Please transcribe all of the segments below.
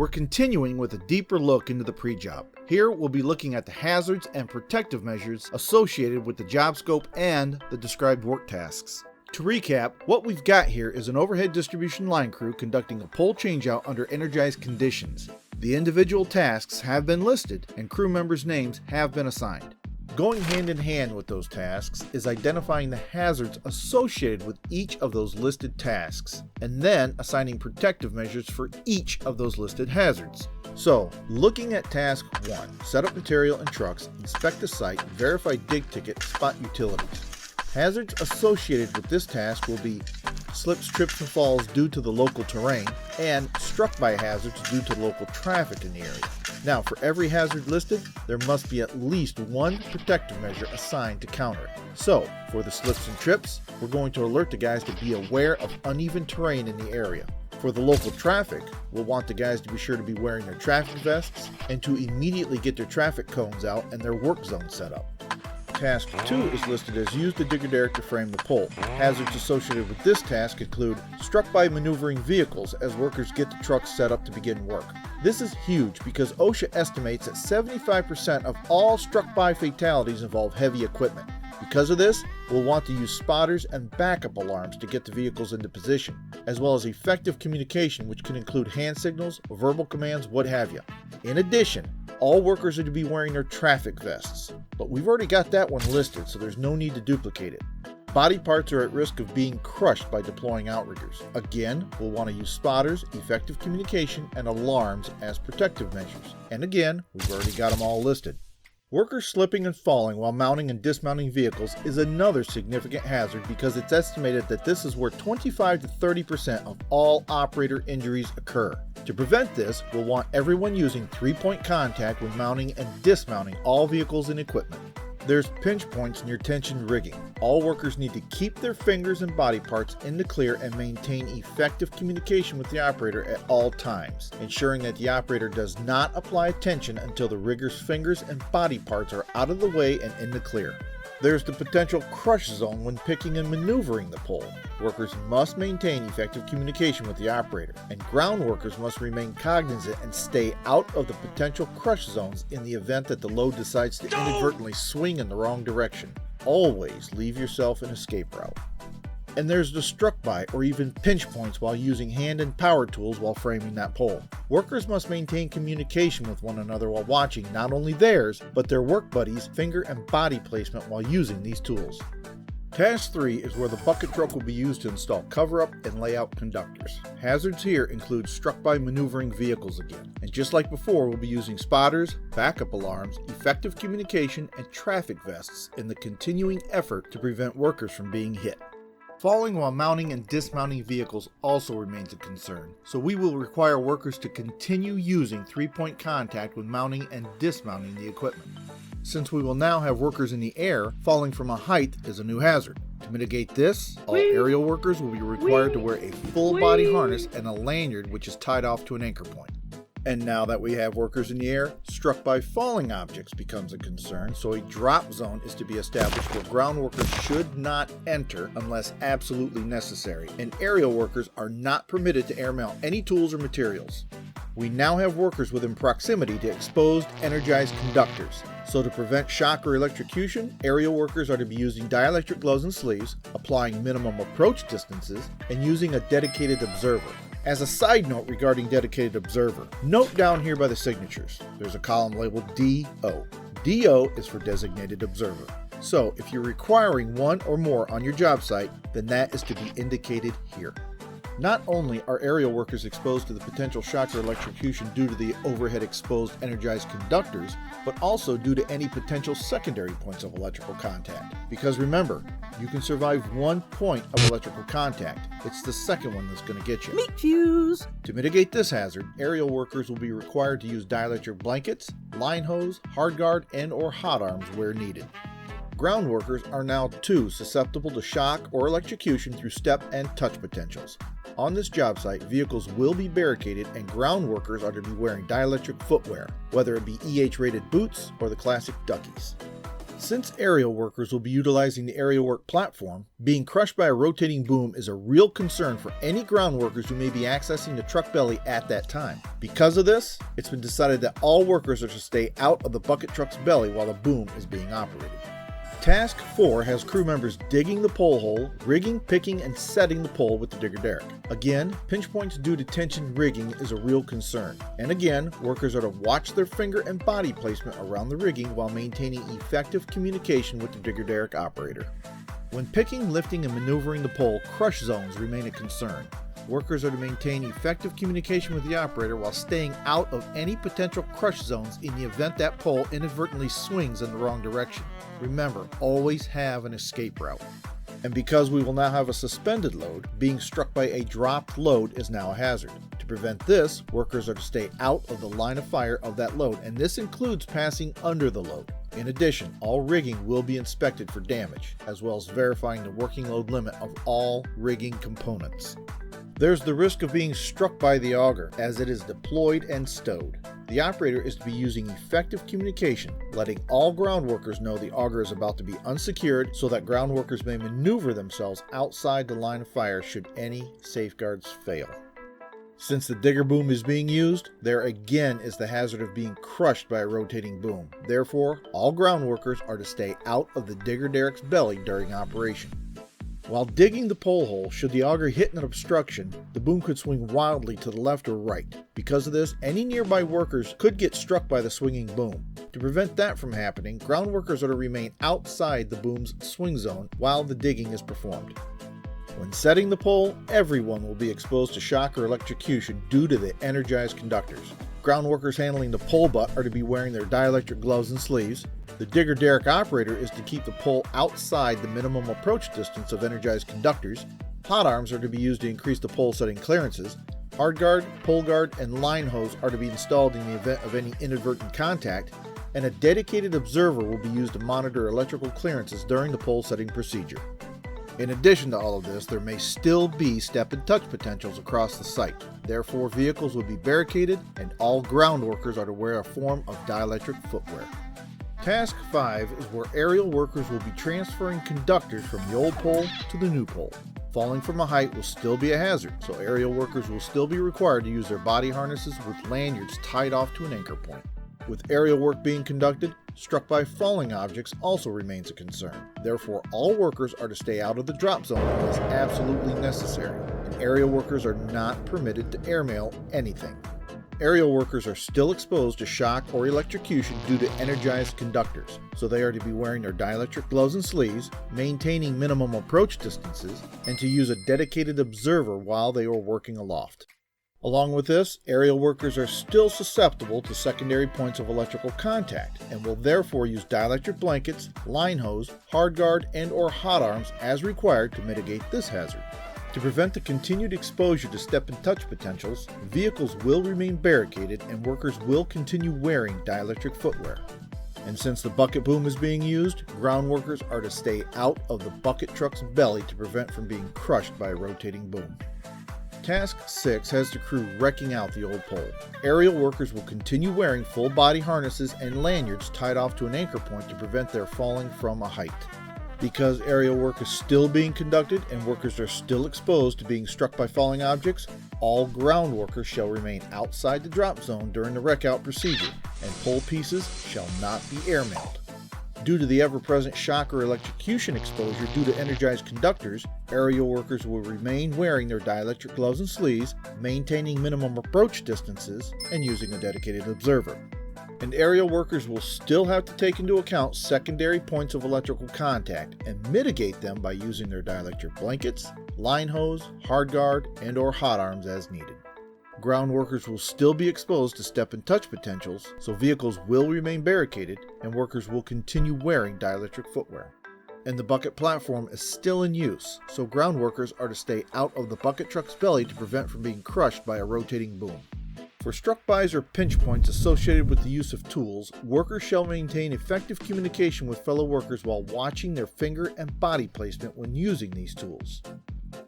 We're continuing with a deeper look into the pre-job. Here we'll be looking at the hazards and protective measures associated with the job scope and the described work tasks. To recap, what we've got here is an overhead distribution line crew conducting a pole changeout under energized conditions. The individual tasks have been listed and crew members' names have been assigned. Going hand in hand with those tasks is identifying the hazards associated with each of those listed tasks, and then assigning protective measures for each of those listed hazards. So, looking at task 1, set up material and trucks, inspect the site, verify dig ticket, spot utilities. Hazards associated with this task will be slips, trips, and falls due to the local terrain, and struck by hazards due to local traffic in the area. Now, for every hazard listed, there must be at least one protective measure assigned to counter it. So, for the slips and trips, we're going to alert the guys to be aware of uneven terrain in the area. For the local traffic, we'll want the guys to be sure to be wearing their traffic vests and to immediately get their traffic cones out and their work zone set up. Task 2 is listed as use the digger derrick to frame the pole. Hazards associated with this task include struck by maneuvering vehicles as workers get the trucks set up to begin work. This is huge because OSHA estimates that 75% of all struck by fatalities involve heavy equipment. Because of this, we'll want to use spotters and backup alarms to get the vehicles into position, as well as effective communication, which can include hand signals, verbal commands, what have you. In addition, all workers are to be wearing their traffic vests, but we've already got that one listed, so there's no need to duplicate it. Body parts are at risk of being crushed by deploying outriggers. Again, we'll want to use spotters, effective communication, and alarms as protective measures. And again, we've already got them all listed. Workers slipping and falling while mounting and dismounting vehicles is another significant hazard because it's estimated that this is where 25 to 30% of all operator injuries occur. To prevent this, we'll want everyone using 3-point contact when mounting and dismounting all vehicles and equipment. There's pinch points near tension rigging. All workers need to keep their fingers and body parts in the clear and maintain effective communication with the operator at all times, ensuring that the operator does not apply tension until the rigger's fingers and body parts are out of the way and in the clear. There's the potential crush zone when picking and maneuvering the pole. Workers must maintain effective communication with the operator, and ground workers must remain cognizant and stay out of the potential crush zones in the event that the load decides to inadvertently swing in the wrong direction. Always leave yourself an escape route. And there's the struck by or even pinch points while using hand and power tools while framing that pole. Workers must maintain communication with one another while watching not only theirs, but their work buddies' finger and body placement while using these tools. Task 3 is where the bucket truck will be used to install cover-up and layout conductors. Hazards here include struck by maneuvering vehicles again. And just like before, we'll be using spotters, backup alarms, effective communication, and traffic vests in the continuing effort to prevent workers from being hit. Falling while mounting and dismounting vehicles also remains a concern, so we will require workers to continue using 3-point contact when mounting and dismounting the equipment. Since we will now have workers in the air, falling from a height is a new hazard. To mitigate this, all aerial workers will be required to wear a full body harness and a lanyard which is tied off to an anchor point. And now that we have workers in the air, struck by falling objects becomes a concern, so a drop zone is to be established where ground workers should not enter unless absolutely necessary, and aerial workers are not permitted to air mount any tools or materials. We now have workers within proximity to exposed, energized conductors. So to prevent shock or electrocution, aerial workers are to be using dielectric gloves and sleeves, applying minimum approach distances, and using a dedicated observer. As a side note regarding dedicated observer, note down here by the signatures, there's a column labeled DO. DO is for designated observer. So if you're requiring one or more on your job site, then that is to be indicated here. Not only are aerial workers exposed to the potential shock or electrocution due to the overhead exposed energized conductors, but also due to any potential secondary points of electrical contact. Because remember, you can survive one point of electrical contact. It's the second one that's going to get you. Meat fuse! To mitigate this hazard, aerial workers will be required to use dielectric blankets, line hose, hard guard, and or hot arms where needed. Ground workers are now too susceptible to shock or electrocution through step and touch potentials. On this job site, vehicles will be barricaded and ground workers are to be wearing dielectric footwear, whether it be EH-rated boots or the classic duckies. Since aerial workers will be utilizing the aerial work platform, being crushed by a rotating boom is a real concern for any ground workers who may be accessing the truck belly at that time. Because of this, it's been decided that all workers are to stay out of the bucket truck's belly while the boom is being operated. Task 4 has crew members digging the pole hole, rigging, picking, and setting the pole with the digger derrick. Again, pinch points due to tension rigging is a real concern. And again, workers are to watch their finger and body placement around the rigging while maintaining effective communication with the digger derrick operator. When picking, lifting, and maneuvering the pole, crush zones remain a concern. Workers are to maintain effective communication with the operator while staying out of any potential crush zones in the event that pole inadvertently swings in the wrong direction. Remember, always have an escape route. And because we will now have a suspended load, being struck by a dropped load is now a hazard. To prevent this, workers are to stay out of the line of fire of that load, and this includes passing under the load. In addition, all rigging will be inspected for damage, as well as verifying the working load limit of all rigging components. There's the risk of being struck by the auger as it is deployed and stowed. The operator is to be using effective communication, letting all ground workers know the auger is about to be unsecured so that ground workers may maneuver themselves outside the line of fire should any safeguards fail. Since the digger boom is being used, there again is the hazard of being crushed by a rotating boom. Therefore, all ground workers are to stay out of the digger derrick's belly during operation. While digging the pole hole, should the auger hit an obstruction, the boom could swing wildly to the left or right. Because of this, any nearby workers could get struck by the swinging boom. To prevent that from happening, ground workers are to remain outside the boom's swing zone while the digging is performed. When setting the pole, everyone will be exposed to shock or electrocution due to the energized conductors. Ground workers handling the pole butt are to be wearing their dielectric gloves and sleeves. The digger derrick operator is to keep the pole outside the minimum approach distance of energized conductors. Hot arms are to be used to increase the pole setting clearances. Hard guard, pole guard, and line hose are to be installed in the event of any inadvertent contact, and a dedicated observer will be used to monitor electrical clearances during the pole setting procedure. In addition to all of this, there may still be step and touch potentials across the site. Therefore, vehicles will be barricaded and all ground workers are to wear a form of dielectric footwear. Task 5 is where aerial workers will be transferring conductors from the old pole to the new pole. Falling from a height will still be a hazard, so aerial workers will still be required to use their body harnesses with lanyards tied off to an anchor point. With aerial work being conducted, struck by falling objects also remains a concern. Therefore, all workers are to stay out of the drop zone unless absolutely necessary, and aerial workers are not permitted to airmail anything. Aerial workers are still exposed to shock or electrocution due to energized conductors, so they are to be wearing their dielectric gloves and sleeves, maintaining minimum approach distances, and to use a dedicated observer while they are working aloft. Along with this, aerial workers are still susceptible to secondary points of electrical contact and will therefore use dielectric blankets, line hose, hard guard, and/or hot arms as required to mitigate this hazard. To prevent the continued exposure to step and touch potentials, vehicles will remain barricaded and workers will continue wearing dielectric footwear. And since the bucket boom is being used, ground workers are to stay out of the bucket truck's belly to prevent from being crushed by a rotating boom. Task 6 has the crew wrecking out the old pole. Aerial workers will continue wearing full body harnesses and lanyards tied off to an anchor point to prevent their falling from a height. Because aerial work is still being conducted and workers are still exposed to being struck by falling objects, all ground workers shall remain outside the drop zone during the wreck-out procedure, and pole pieces shall not be airmailed. Due to the ever-present shock or electrocution exposure due to energized conductors, aerial workers will remain wearing their dielectric gloves and sleeves, maintaining minimum approach distances, and using a dedicated observer. And aerial workers will still have to take into account secondary points of electrical contact and mitigate them by using their dielectric blankets, line hose, hard guard, and/or hot arms as needed. Ground workers will still be exposed to step and touch potentials, so vehicles will remain barricaded and workers will continue wearing dielectric footwear. And the bucket platform is still in use, so ground workers are to stay out of the bucket truck's belly to prevent from being crushed by a rotating boom. For struck-bys or pinch points associated with the use of tools, workers shall maintain effective communication with fellow workers while watching their finger and body placement when using these tools.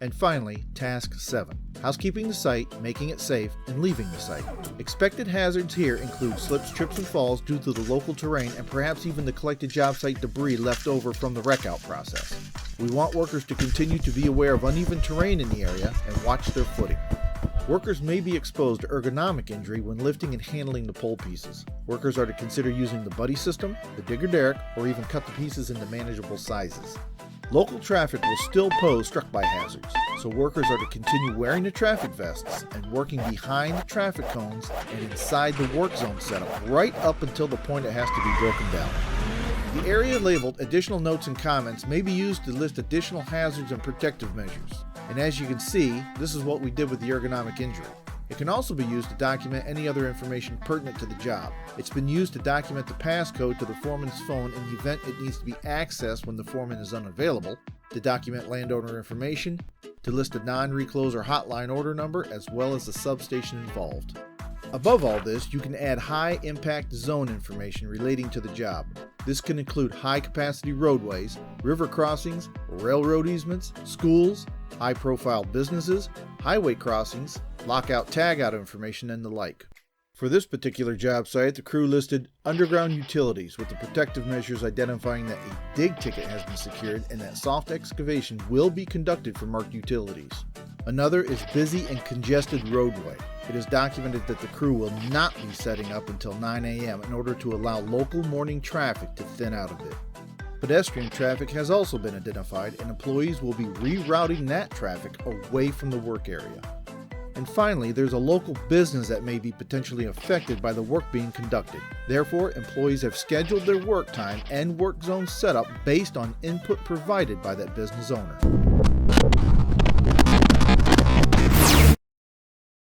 And finally, Task 7. Housekeeping the site, making it safe, and leaving the site. Expected hazards here include slips, trips, and falls due to the local terrain and perhaps even the collected job site debris left over from the wreck-out process. We want workers to continue to be aware of uneven terrain in the area and watch their footing. Workers may be exposed to ergonomic injury when lifting and handling the pole pieces. Workers are to consider using the buddy system, the digger derrick, or even cut the pieces into manageable sizes. Local traffic will still pose struck-by hazards, so workers are to continue wearing the traffic vests and working behind the traffic cones and inside the work zone setup right up until the point it has to be broken down. The area labeled Additional Notes and Comments may be used to list additional hazards and protective measures. And as you can see, this is what we did with the ergonomic injury. It can also be used to document any other information pertinent to the job. It's been used to document the passcode to the foreman's phone in the event it needs to be accessed when the foreman is unavailable, to document landowner information, to list a non-reclose or hotline order number, as well as the substation involved. Above all this, you can add high-impact zone information relating to the job. This can include high-capacity roadways, river crossings, railroad easements, schools, high-profile businesses, highway crossings, lockout-tagout information, and the like. For this particular job site, the crew listed underground utilities with the protective measures identifying that a dig ticket has been secured and that soft excavation will be conducted for marked utilities. Another is busy and congested roadway. It is documented that the crew will not be setting up until 9 a.m. in order to allow local morning traffic to thin out a bit. Pedestrian traffic has also been identified, and employees will be rerouting that traffic away from the work area. And finally, there's a local business that may be potentially affected by the work being conducted. Therefore, employees have scheduled their work time and work zone setup based on input provided by that business owner.